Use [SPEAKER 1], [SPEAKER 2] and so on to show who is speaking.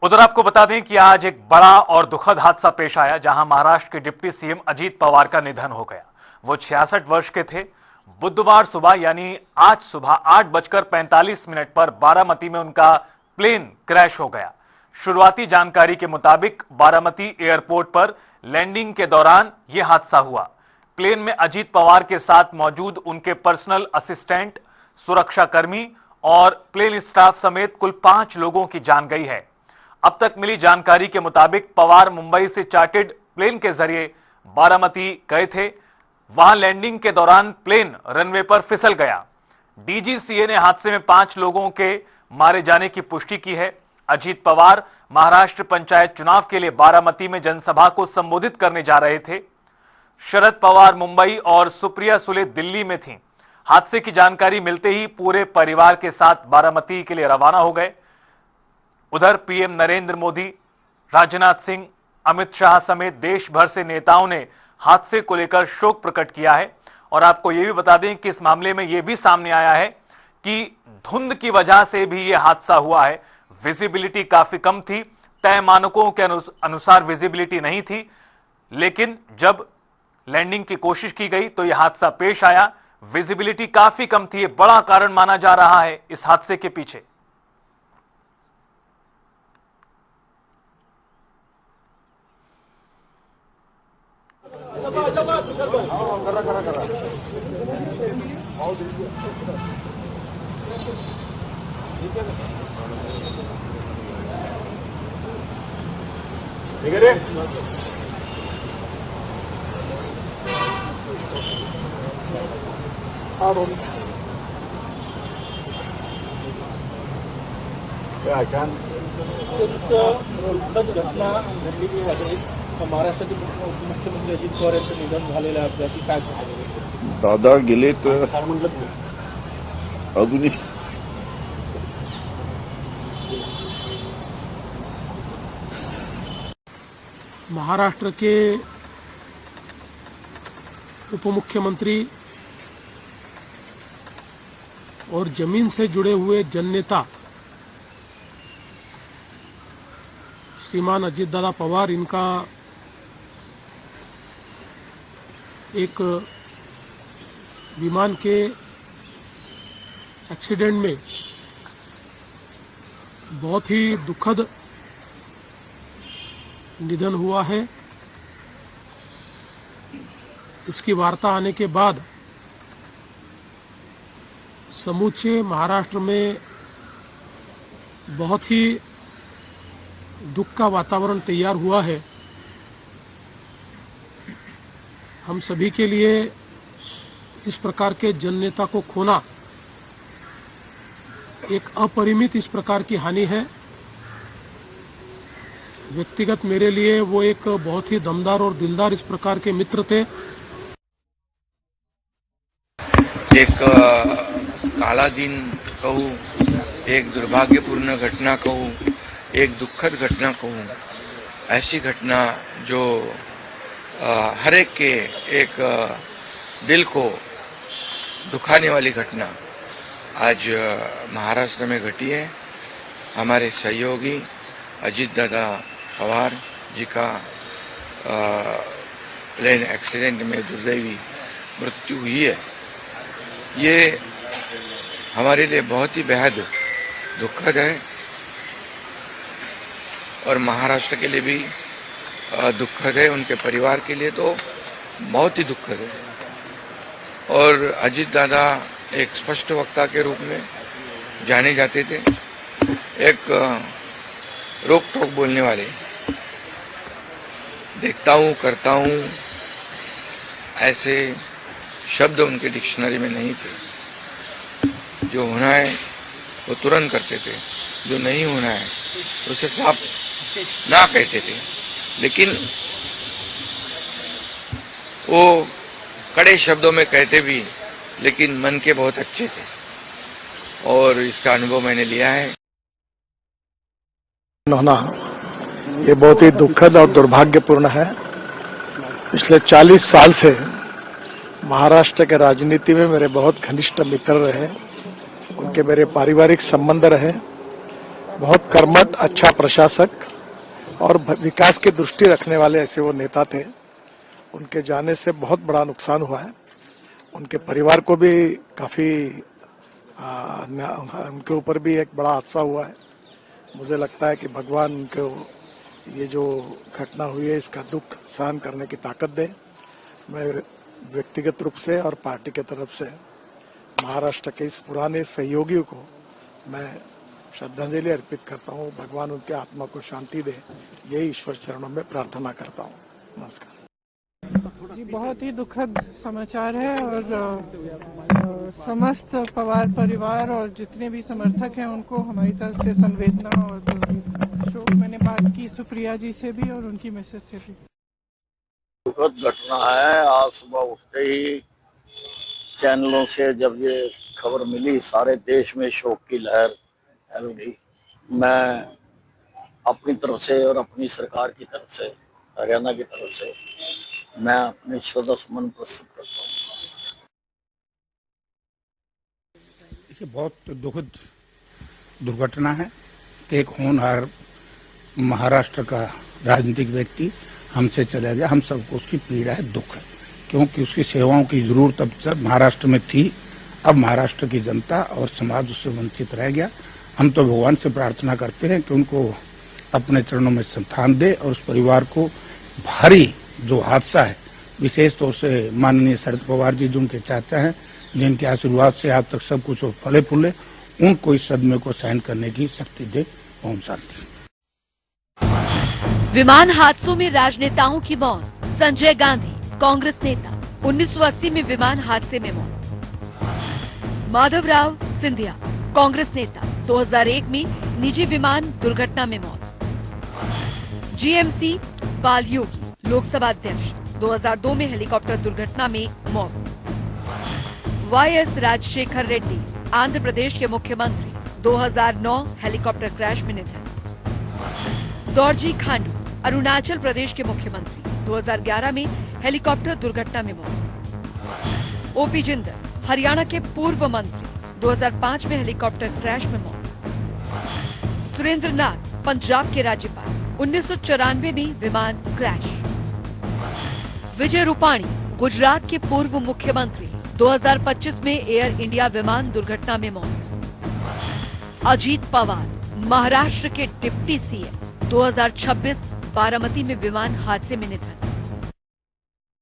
[SPEAKER 1] उधर आपको बता दें कि आज एक बड़ा और दुखद हादसा पेश आया, जहां महाराष्ट्र के डिप्टी सीएम अजीत पवार का निधन हो गया। वो 66 वर्ष के थे। बुधवार सुबह यानी आज सुबह 8:45 पर बारामती में उनका प्लेन क्रैश हो गया। शुरुआती जानकारी के मुताबिक बारामती एयरपोर्ट पर लैंडिंग के दौरान यह हादसा हुआ। प्लेन में अजीत पवार के साथ मौजूद उनके पर्सनल असिस्टेंट, सुरक्षाकर्मी और प्लेन स्टाफ समेत कुल 5 लोगों की जान गई है। अब तक मिली जानकारी के मुताबिक पवार मुंबई से चार्टर्ड प्लेन के जरिए बारामती गए थे। वहां लैंडिंग के दौरान प्लेन रनवे पर फिसल गया। डीजीसीए ने हादसे में 5 लोगों के मारे जाने की पुष्टि की है। अजीत पवार महाराष्ट्र पंचायत चुनाव के लिए बारामती में जनसभा को संबोधित करने जा रहे थे। शरद पवार मुंबई और सुप्रिया सुले दिल्ली में थीं। हादसे की जानकारी मिलते ही पूरे परिवार के साथ बारामती के लिए रवाना हो गए। उधर पीएम नरेंद्र मोदी, राजनाथ सिंह, अमित शाह समेत देश भर से नेताओं ने हादसे को लेकर शोक प्रकट किया है। और आपको यह भी बता दें कि इस मामले में यह भी सामने आया है कि धुंध की वजह से भी यह हादसा हुआ है। विजिबिलिटी काफी कम थी, तय मानकों के अनुसार विजिबिलिटी नहीं थी, लेकिन जब लैंडिंग की कोशिश की गई तो यह हादसा पेश आया। विजिबिलिटी काफी कम थी, यह बड़ा कारण माना जा रहा है इस हादसे के पीछे।
[SPEAKER 2] घटना घडली की वादळी महाराष्ट्राचे मुख्यमंत्री अजित पवार यांचं निधन झालेलं आहे अपघाती, काय सांगाल?
[SPEAKER 3] दादा गेले तर
[SPEAKER 2] काय म्हटलं
[SPEAKER 3] अजूनही
[SPEAKER 2] महाराष्ट्र के उप मुख्यमंत्री और जमीन से जुड़े हुए जननेता श्रीमान अजित दादा पवार, इनका एक विमान के एक्सीडेंट में बहुत ही दुखद निधन हुआ है। इसकी वार्ता आने के बाद समूचे महाराष्ट्र में बहुत ही दुख का वातावरण तैयार हुआ है। हम सभी के लिए इस प्रकार के जननेता को खोना एक अपरिमित इस प्रकार की हानि है। व्यक्तिगत मेरे लिए वो एक बहुत ही दमदार और दिलदार इस प्रकार के मित्र थे।
[SPEAKER 4] एक काला दिन कहूँ, एक दुर्भाग्यपूर्ण घटना कहूँ, एक दुखद घटना कहूँ, ऐसी घटना जो हर एक के एक दिल को दुखाने वाली घटना आज महाराष्ट्र में घटी है। हमारे सहयोगी अजीत दादा पवार जी का प्लेन एक्सीडेंट में दुर्दैवी मृत्यु हुई है। ये हमारे लिए बहुत ही बेहद दुखद है और महाराष्ट्र के लिए भी दुखद है, उनके परिवार के लिए तो बहुत ही दुखद है। और अजीत दादा एक स्पष्ट वक्ता के रूप में जाने जाते थे, एक रोक टोक बोलने वाले। देखता हूँ, करता हूँ, ऐसे शब्द उनके डिक्शनरी में नहीं थे। जो होना है वो तुरंत करते थे, जो नहीं होना है उसे साफ ना कहते थे। लेकिन वो कड़े शब्दों में कहते भी, लेकिन मन के बहुत अच्छे थे और इसका अनुभव मैंने लिया है।
[SPEAKER 5] होना ये बहुत ही दुखद और दुर्भाग्यपूर्ण है। पिछले 40 साल से महाराष्ट्र के राजनीति में मेरे बहुत घनिष्ठ मित्र रहे, उनके मेरे पारिवारिक संबंध रहे। बहुत कर्मठ, अच्छा प्रशासक और विकास की दृष्टि रखने वाले ऐसे वो नेता थे। उनके जाने से बहुत बड़ा नुकसान हुआ है। उनके परिवार को भी काफी उनके ऊपर भी एक बड़ा हादसा हुआ है। मुझे लगता है कि भगवान उनको ये जो घटना हुई है इसका दुख सहन करने की ताकत दे। मैं व्यक्तिगत रूप से और पार्टी के तरफ से महाराष्ट्र के इस पुराने सहयोगियों को मैं श्रद्धांजलि अर्पित करता हूँ। भगवान उनके आत्मा को शांति दे, यही ईश्वर चरणों में प्रार्थना करता हूँ। नमस्कार
[SPEAKER 6] जी, बहुत ही दुखद समाचार है और समस्त पवार परिवार और जितने भी समर्थक हैं उनको हमारी तरफ से संवेदना और शोक। मैंने बात की सुप्रिया जी से भी और उनकी मैसेज से भी।
[SPEAKER 7] दुखद घटना है। आज सुबह उठते ही चैनलों से जब ये खबर मिली, सारे देश में शोक की लहर फैल गई। मैं अपनी तरफ से और अपनी सरकार की तरफ से, हरियाणा की तरफ से मैं अपने श्रद्धा सुमन प्रस्तुत करता हूँ।
[SPEAKER 8] देखिए, बहुत दुखद दुर्घटना है कि एक होनहार महाराष्ट्र का राजनीतिक व्यक्ति हमसे चला गया। हम सबको उसकी पीड़ा है, दुख है, क्योंकि उसकी सेवाओं की जरूरत अब तक महाराष्ट्र में थी। अब महाराष्ट्र की जनता और समाज उससे वंचित रह गया। हम तो भगवान से प्रार्थना करते हैं कि उनको अपने चरणों में स्थान दे और उस परिवार को भारी जो हादसा है, विशेष तौर से माननीय शरद पवार जी जो उनके चाचा हैं, जिनके आशीर्वाद से आज तक सब कुछ फले फूले, उनको इस सदमे को सहन करने की शक्ति दे। ओम शांति।
[SPEAKER 9] विमान हादसों में राजनेताओं की मौत। संजय गांधी, कांग्रेस नेता, 1980 में विमान हादसे में मौत। माधवराव सिंधिया, कांग्रेस नेता, 2001 में निजी विमान दुर्घटना में मौत। जीएमसी बाल योगी, लोकसभा अध्यक्ष, 2002 में हेलीकॉप्टर दुर्घटना में मौत। वाईएस राजशेखर रेड्डी, आंध्र प्रदेश के मुख्यमंत्री, 2009 हेलीकॉप्टर क्रैश में निधन। दौरजी खांडू, अरुणाचल प्रदेश के मुख्यमंत्री, 2011 में हेलीकॉप्टर दुर्घटना में मौत। ओपी जिंदल, हरियाणा के पूर्व मंत्री, 2005 में हेलीकॉप्टर क्रैश में मौत। सुरेंद्र नाथ, पंजाब के राज्यपाल, 1994 में विमान क्रैश। विजय रूपाणी, गुजरात के पूर्व मुख्यमंत्री, 2025 में एयर इंडिया विमान दुर्घटना में मौत। अजीत पवार, महाराष्ट्र के डिप्टी सीएम, 2026 बारामती में विमान हादसे में निधन।